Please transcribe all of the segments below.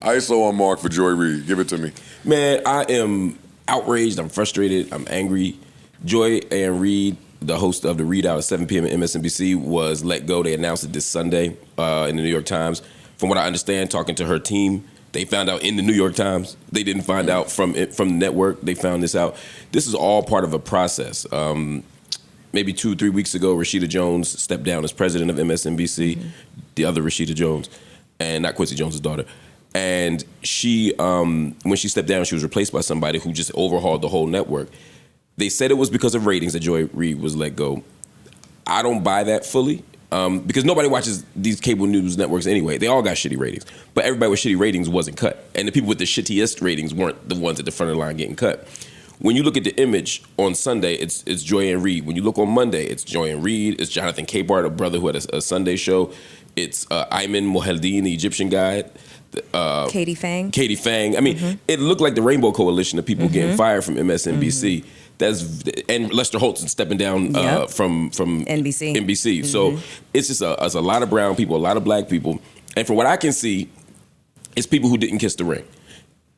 ISO on Mark for Joy Reid. Give it to me. Man, I am outraged. I'm frustrated. I'm angry. Joy and Reid, the host of the Reid Out at 7 p.m. at MSNBC, was let go. They announced it this Sunday in the New York Times. From what I understand, talking to her team, they found out in the New York Times. They didn't find out from the network. They found this out. This is all part of a process. Maybe 2-3 weeks ago, Rashida Jones stepped down as president of MSNBC, the other Rashida Jones, and not Quincy Jones' daughter. And she, when she stepped down, she was replaced by somebody who just overhauled the whole network. They said it was because of ratings that Joy Reid was let go. I don't buy that fully because nobody watches these cable news networks anyway. They all got shitty ratings. But everybody with shitty ratings wasn't cut. And the people with the shittiest ratings weren't the ones at the front of the line getting cut. When you look at the image on Sunday, it's Joy and Reid. When you look on Monday, it's Joy and Reid. It's Jonathan Capehart, a brother who had a Sunday show. It's Ayman Mohyeldin, the Egyptian guy. Katie Fang. I mean, it looked like the Rainbow Coalition of people getting fired from MSNBC. And Lester Holt stepping down from NBC. So it's just a lot of brown people, a lot of black people, and from what I can see, it's people who didn't kiss the ring.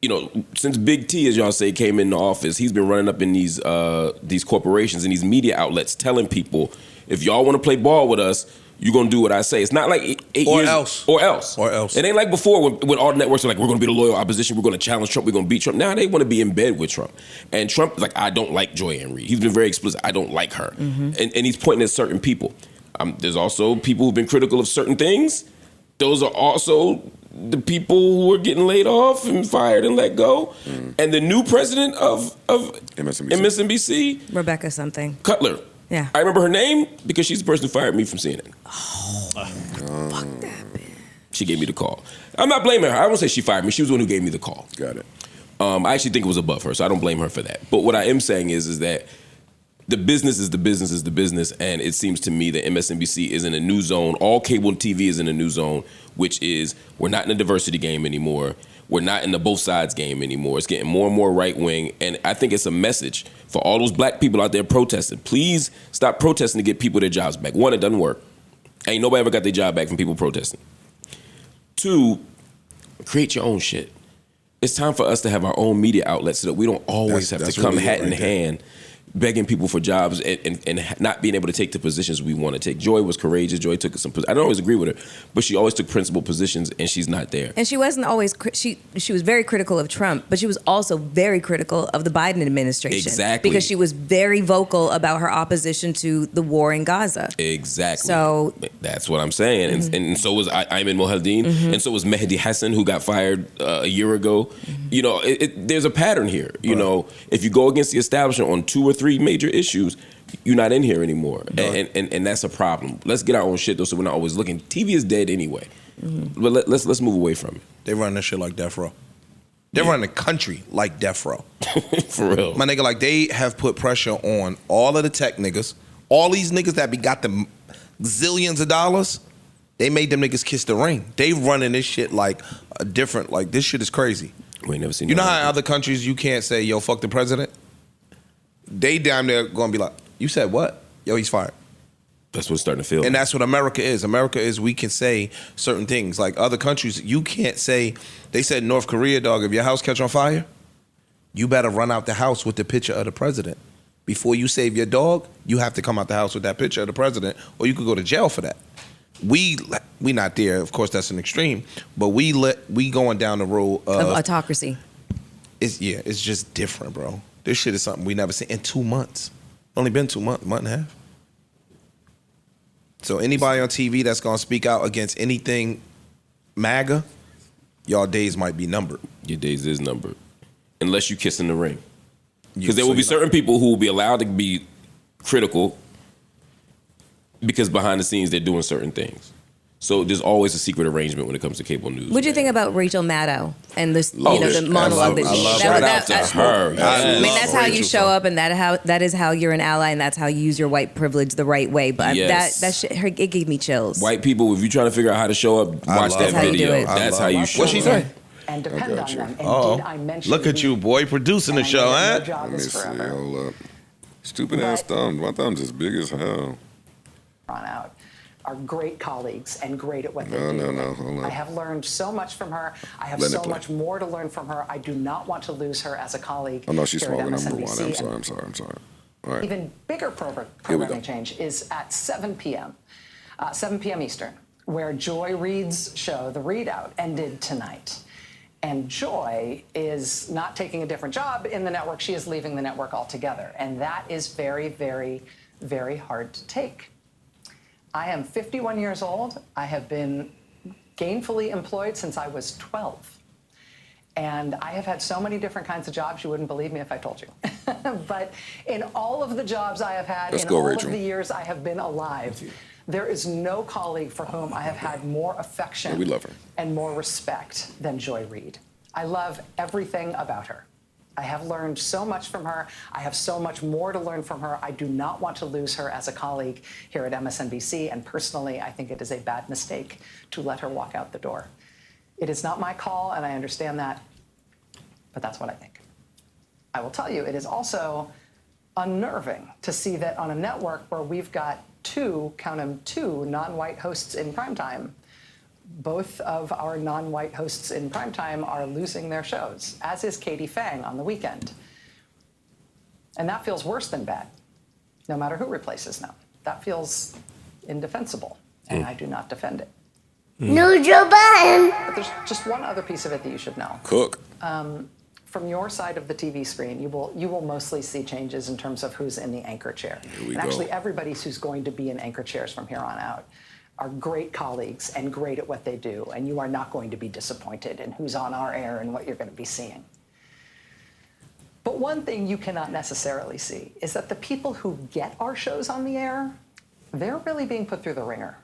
You know, since Big T, as y'all say, came into office, he's been running up in these corporations and these media outlets telling people, if y'all want to play ball with us, you're going to do what I say. It's not like 8 years. Or else. It ain't like before when all the networks are like, we're going to be the loyal opposition, we're going to challenge Trump, we're going to beat Trump. Now they want to be in bed with Trump. And Trump is like, I don't like Joy Ann Reid. He's been very explicit. I don't like her. And he's pointing at certain people. There's also people who've been critical of certain things. Those are also the people who are getting laid off and fired and let go. And the new president of MSNBC, Rebecca something. Cutler. Yeah. I remember her name because she's the person who fired me from CNN. Fuck that bitch. She gave me the call. I'm not blaming her. I won't say she fired me. She was the one who gave me the call. Got it. I actually think it was above her, so I don't blame her for that. But what I am saying is that the business is the business, and it seems to me that MSNBC is in a new zone. All cable TV is in a new zone, which is we're not in a diversity game anymore. We're not in the both sides game anymore. It's getting more and more right wing, and I think it's a message for all those black people out there protesting. Please stop protesting to get people their jobs back. One, it doesn't work. Ain't nobody ever got their job back from people protesting. Two, create your own shit. It's time for us to have our own media outlets so that we don't always have to come hat in hand begging people for jobs and not being able to take the positions we want to take. Joy was courageous. Joy took some. I don't always agree with her, but she always took principled positions, and she's not there. And she wasn't always. She was very critical of Trump, but she was also very critical of the Biden administration. Exactly. Because she was very vocal about her opposition to the war in Gaza. Exactly. So that's what I'm saying. And so was Ayman Mohyeldin, and so was Mehdi Hassan, who got fired a year ago. You know, there's a pattern here. You know, if you go against the establishment on 2 or 3 major issues, you're not in here anymore. And that's a problem. Let's get our own shit though, so we're not always looking. TV is dead anyway. But let's move away from it. They run this shit like death row. They run the country like death row. For real. My nigga, like they have put pressure on all of the tech niggas, all these niggas that got the zillions of dollars. They made them niggas kiss the ring. They running this shit like a different, like this shit is crazy. We ain't never seen. You know how in other countries you can't say, yo, fuck the president? They damn near gonna be like, you said what? Yo, he's fired. That's what's starting to feel. And that's what America is. America is we can say certain things. Like other countries, you can't say, they said North Korea, dog, if your house catch on fire, you better run out the house with the picture of the president. Before you save your dog, you have to come out the house with that picture of the president, or you could go to jail for that. We not there. Of course, that's an extreme. But we going down the road of autocracy. It's just different, bro. This shit is something we never seen in 2 months. Only been 2 months, month and a half. So anybody on TV that's gonna speak out against anything MAGA, y'all days might be numbered. Your days is numbered, unless you kiss in the ring. Because there will be certain people who will be allowed to be critical because behind the scenes they're doing certain things. So there's always a secret arrangement when it comes to cable news. What do you think about Rachel Maddow and this, the monologue that she? Shout out to her. I mean, that's how you show up, and that is how you're an ally, and that's how you use your white privilege the right way. But that shit, it gave me chills. White people, if you're trying to figure out how to show up, watch that video. That's how you show up. What'd she say? And depend on them. Oh, look at you, boy, producing the show, huh? Let me see. Hold up. Stupid ass thumb. My thumb's as big as hell. On out. are great colleagues and great at what they do. No, hold on. I have learned so much from her. I have Let it so play. much more to learn from her. I do not want to lose her as a colleague. Oh, no, she's here at smoking number one. MSNBC. I'm sorry. All right. Even bigger programming change is at 7 p.m. 7 p.m. Eastern, where Joy Reid's show, The Reid Out, ended tonight. And Joy is not taking a different job in the network. She is leaving the network altogether. And that is very, very, very hard to take. I am 51 years old. I have been gainfully employed since I was 12. And I have had so many different kinds of jobs, you wouldn't believe me if I told you. But in all of the jobs I have had, Let's in go, all Rachel. of the years I have been alive, there is no colleague for whom I have had more affection We love her. and more respect than Joy Reid. I love everything about her. I have learned so much from her. I have so much more to learn from her. I do not want to lose her as a colleague here at MSNBC. And personally, I think it is a bad mistake to let her walk out the door. It is not my call, and I understand that, but that's what I think. I will tell you, it is also unnerving to see that on a network where we've got two, count them, two non-white hosts in primetime, both of our non-white hosts in primetime are losing their shows, as is Katie Fang on the weekend. And that feels worse than bad, no matter who replaces them. That feels indefensible, and I do not defend it. No Joe Budden. But there's just one other piece of it that you should know. Cook. From your side of the TV screen, you will mostly see changes in terms of who's in the anchor chair. Here we And actually, go. everybody who's going to be in anchor chairs from here on out are great colleagues and great at what they do, and you are not going to be disappointed in who's on our air and what you're going to be seeing. But one thing you cannot necessarily see is that the people who get our shows on the air, they're really being put through the ringer.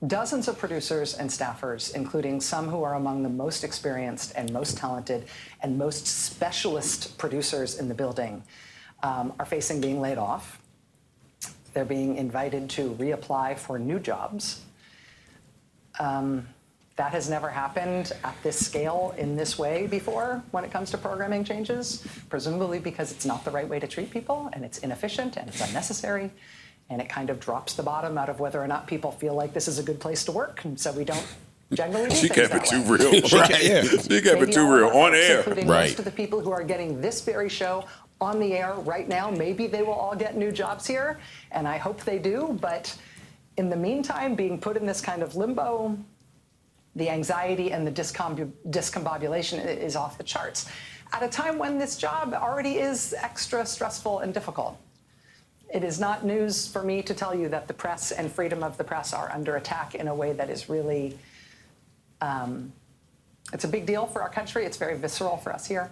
Dozens of producers and staffers, including some who are among the most experienced and most talented and most specialist producers in the building, are facing being laid off. They're being invited to reapply for new jobs. That has never happened at this scale in this way before when it comes to programming changes, presumably because it's not the right way to treat people, and it's inefficient and it's unnecessary. And it kind of drops the bottom out of whether or not people feel like this is a good place to work, and so we don't generally do She things kept it that too way. real. Right. Yeah. She kept it Maybe too all real of our on folks, air. including Right. most of the people who are getting this very show on the air right now, maybe they will all get new jobs here, and I hope they do. But in the meantime, being put in this kind of limbo, the anxiety and the discombobulation is off the charts at a time when this job already is extra stressful and difficult. It is not news for me to tell you that the press and freedom of the press are under attack in a way that is really, it's a big deal for our country. It's very visceral for us here.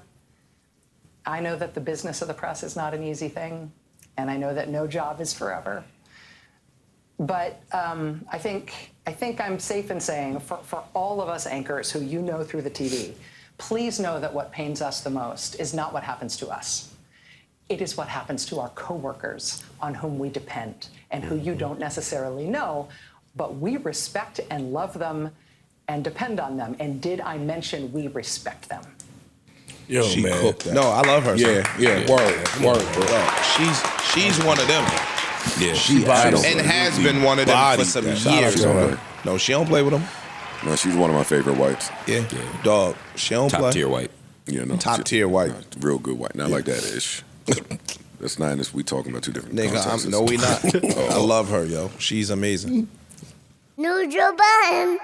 I know that the business of the press is not an easy thing, and I know that no job is forever. But I think I'm safe in saying for all of us anchors who you know through the TV, please know that what pains us the most is not what happens to us. It is what happens to our coworkers on whom we depend and who you don't necessarily know, but we respect and love them and depend on them. And did I mention we respect them? Yo, She man. cooked. No, I love her. Yeah, word, bro. She's one of them. Yeah, She And has been one of them for some years. to her. No, she don't play with them. No, she's one of my favorite whites. Yeah. Dog. She don't play. top tier white. Yeah, no, Top tier white. no, real good white. Not like that ish. That's not. We talking about two different. Nigga, contexts. no, we not. I love her, yo. She's amazing. No Joe Budden.